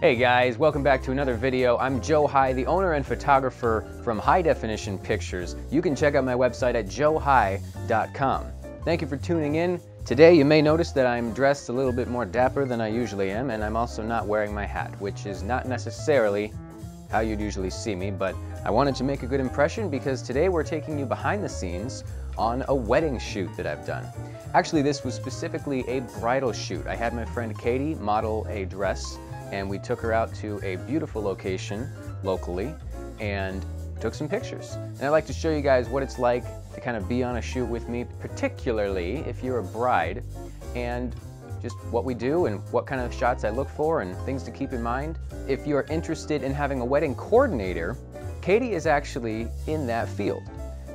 Hey guys, welcome back to another video. I'm Joe Hy, the owner and photographer from HyDefinition Pictures. You can check out my website at joehy.com. Thank you for tuning in. Today you may notice that I'm dressed a little bit more dapper than I usually am, and I'm also not wearing my hat, which is not necessarily how you'd usually see me, but I wanted to make a good impression because today we're taking you behind the scenes on a wedding shoot that I've done. Actually, this was specifically a bridal shoot. I had my friend Katie model a dress, and we took her out to a beautiful location locally and took some pictures. And I'd like to show you guys what it's like to kind of be on a shoot with me, particularly if you're a bride, and just what we do and what kind of shots I look for and things to keep in mind. If you're interested in having a wedding coordinator, Katie is actually in that field.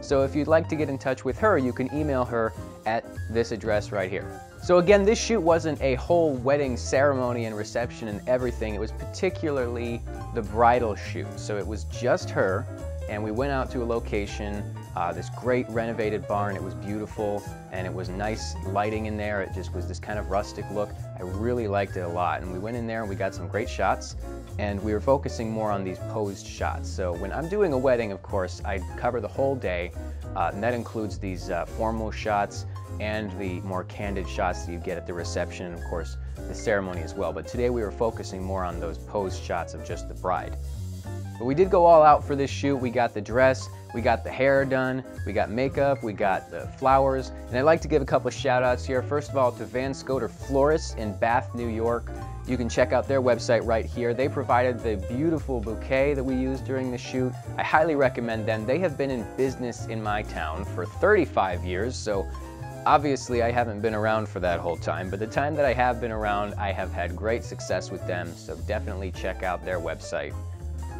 So if you'd like to get in touch with her, you can email her at this address right here. So again, this shoot wasn't a whole wedding ceremony and reception and everything. It was particularly the bridal shoot. So it was just her, and we went out to a location, this great renovated barn. It was beautiful, and it was nice lighting in there. It just was this kind of rustic look. I really liked it a lot, and we went in there and we got some great shots, and we were focusing more on these posed shots. So when I'm doing a wedding, of course, I cover the whole day, and that includes these formal shots and the more candid shots that you get at the reception, and of course the ceremony as well. But today we were focusing more on those posed shots of just the bride. But we did go all out for this shoot. We got the dress, we got the hair done, we got makeup, we got the flowers, and I'd like to give a couple of shout outs here. First of all, to Van Scoter Florists in Bath, New York. You can check out their website right here. They provided the beautiful bouquet that we used during the shoot. I highly recommend them. They have been in business in my town for 35 years, so obviously I haven't been around for that whole time, but the time that I have been around, I have had great success with them, so definitely check out their website.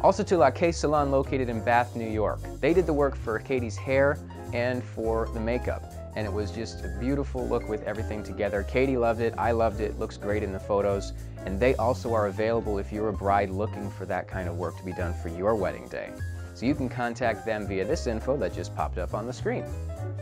Also to K Salon located in Bath, New York. They did the work for Katie's hair and for the makeup, and it was just a beautiful look with everything together. Katie loved it, I loved it, looks great in the photos, and they also are available if you're a bride looking for that kind of work to be done for your wedding day. So you can contact them via this info that just popped up on the screen.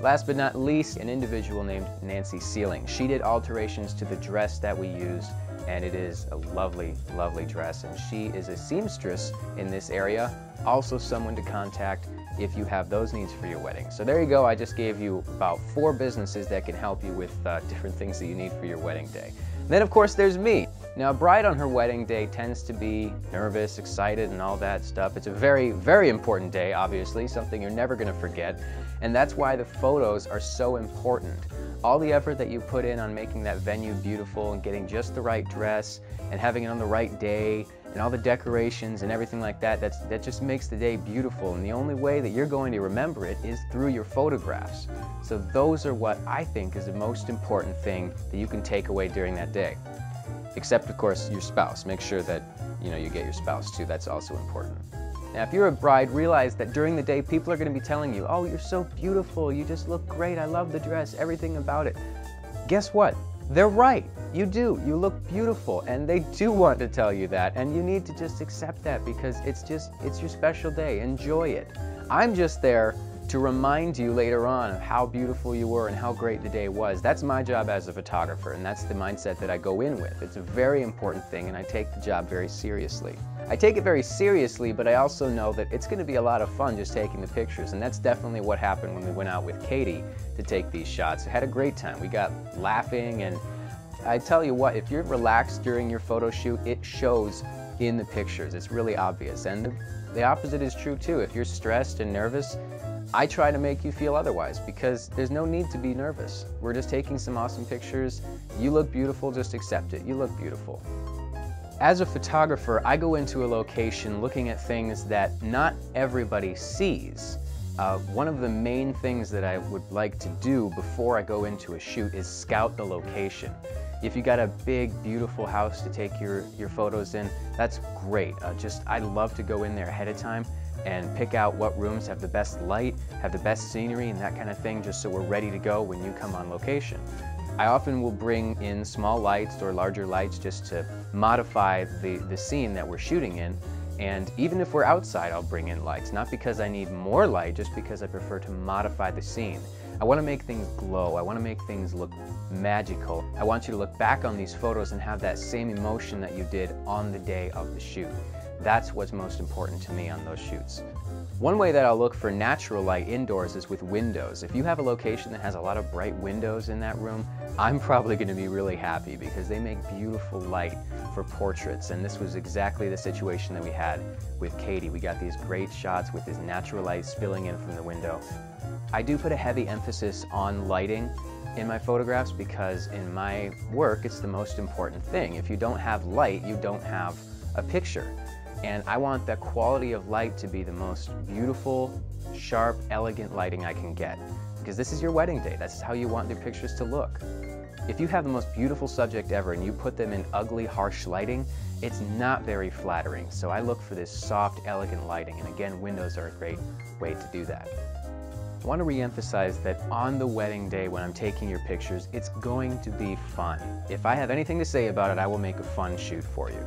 Last but not least, an individual named njtsieling. She did alterations to the dress that we used, and it is a lovely, lovely dress, and she is a seamstress in this area, also someone to contact if you have those needs for your wedding. So there you go, I just gave you about 4 businesses that can help you with different things that you need for your wedding day. And then of course there's me. Now, a bride on her wedding day tends to be nervous, excited, and all that stuff. It's a very, very important day, obviously, something you're never going to forget, and that's why the photos are so important. All the effort that you put in on making that venue beautiful and getting just the right dress and having it on the right day and all the decorations and everything like that, that just makes the day beautiful, and the only way that you're going to remember it is through your photographs. So those are what I think is the most important thing that you can take away during that day. Except, of course, your spouse. Make sure that you get your spouse too. That's also important. Now, if you're a bride, realize that during the day, people are going to be telling you, "Oh, you're so beautiful. You just look great. I love the dress. Everything about it." Guess what? They're right. You do. You look beautiful, and they do want to tell you that, and you need to just accept that because it's your special day. Enjoy it. I'm just there to remind you later on of how beautiful you were and how great the day was. That's my job as a photographer, and that's the mindset that I go in with. It's a very important thing, and I take the job very seriously. I take it very seriously, but I also know that it's going to be a lot of fun just taking the pictures, and that's definitely what happened when we went out with Katie to take these shots. I had a great time. We got laughing, and I tell you what, if you're relaxed during your photo shoot, it shows in the pictures. It's really obvious, and the opposite is true too. If you're stressed and nervous, I try to make you feel otherwise because there's no need to be nervous. We're just taking some awesome pictures. You look beautiful, just accept it. You look beautiful. As a photographer, I go into a location looking at things that not everybody sees. One of the main things that I would like to do before I go into a shoot is scout the location. If you got a big, beautiful house to take your photos in, that's great. I love to go in there ahead of time and pick out what rooms have the best light, have the best scenery, and that kind of thing, just so we're ready to go when you come on location. I often will bring in small lights or larger lights just to modify the scene that we're shooting in, and even if we're outside, I'll bring in lights, not because I need more light, just because I prefer to modify the scene. I want to make things glow. I want to make things look magical. I want you to look back on these photos and have that same emotion that you did on the day of the shoot. That's what's most important to me on those shoots. One way that I'll look for natural light indoors is with windows. If you have a location that has a lot of bright windows in that room, I'm probably going to be really happy because they make beautiful light for portraits. And this was exactly the situation that we had with Katie. We got these great shots with this natural light spilling in from the window. I do put a heavy emphasis on lighting in my photographs because in my work it's the most important thing. If you don't have light, you don't have a picture. And I want the quality of light to be the most beautiful, sharp, elegant lighting I can get. Because this is your wedding day. That's how you want your pictures to look. If you have the most beautiful subject ever and you put them in ugly, harsh lighting, it's not very flattering. So I look for this soft, elegant lighting. And again, windows are a great way to do that. I want to re-emphasize that on the wedding day when I'm taking your pictures, it's going to be fun. If I have anything to say about it, I will make a fun shoot for you.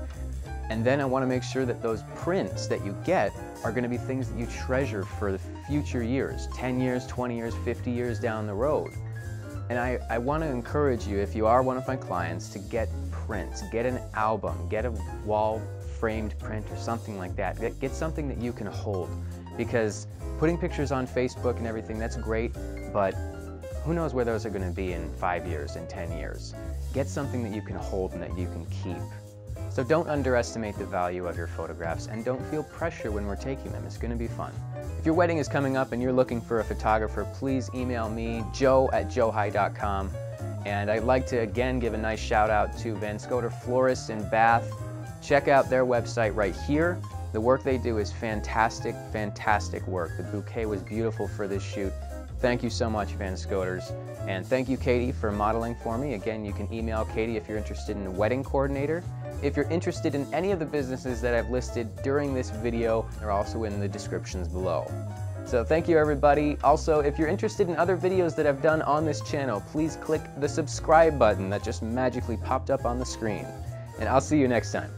And then I want to make sure that those prints that you get are going to be things that you treasure for the future years, 10 years, 20 years, 50 years down the road. And I want to encourage you, if you are one of my clients, to get prints, get an album, get a wall framed print or something like that. Get something that you can hold, because putting pictures on Facebook and everything, that's great, but who knows where those are going to be in 5 years, in 10 years. Get something that you can hold and that you can keep. So don't underestimate the value of your photographs and don't feel pressure when we're taking them. It's going to be fun. If your wedding is coming up and you're looking for a photographer, please email me, joe@joehi.com. And I'd like to again give a nice shout out to Van Scoter Florists in Bath. Check out their website right here. The work they do is fantastic, fantastic work. The bouquet was beautiful for this shoot. Thank you so much, Van Scoters. And thank you, Katie, for modeling for me. Again, you can email Katie if you're interested in a wedding coordinator. If you're interested in any of the businesses that I've listed during this video, they're also in the descriptions below. So thank you, everybody. Also, if you're interested in other videos that I've done on this channel, please click the subscribe button that just magically popped up on the screen. And I'll see you next time.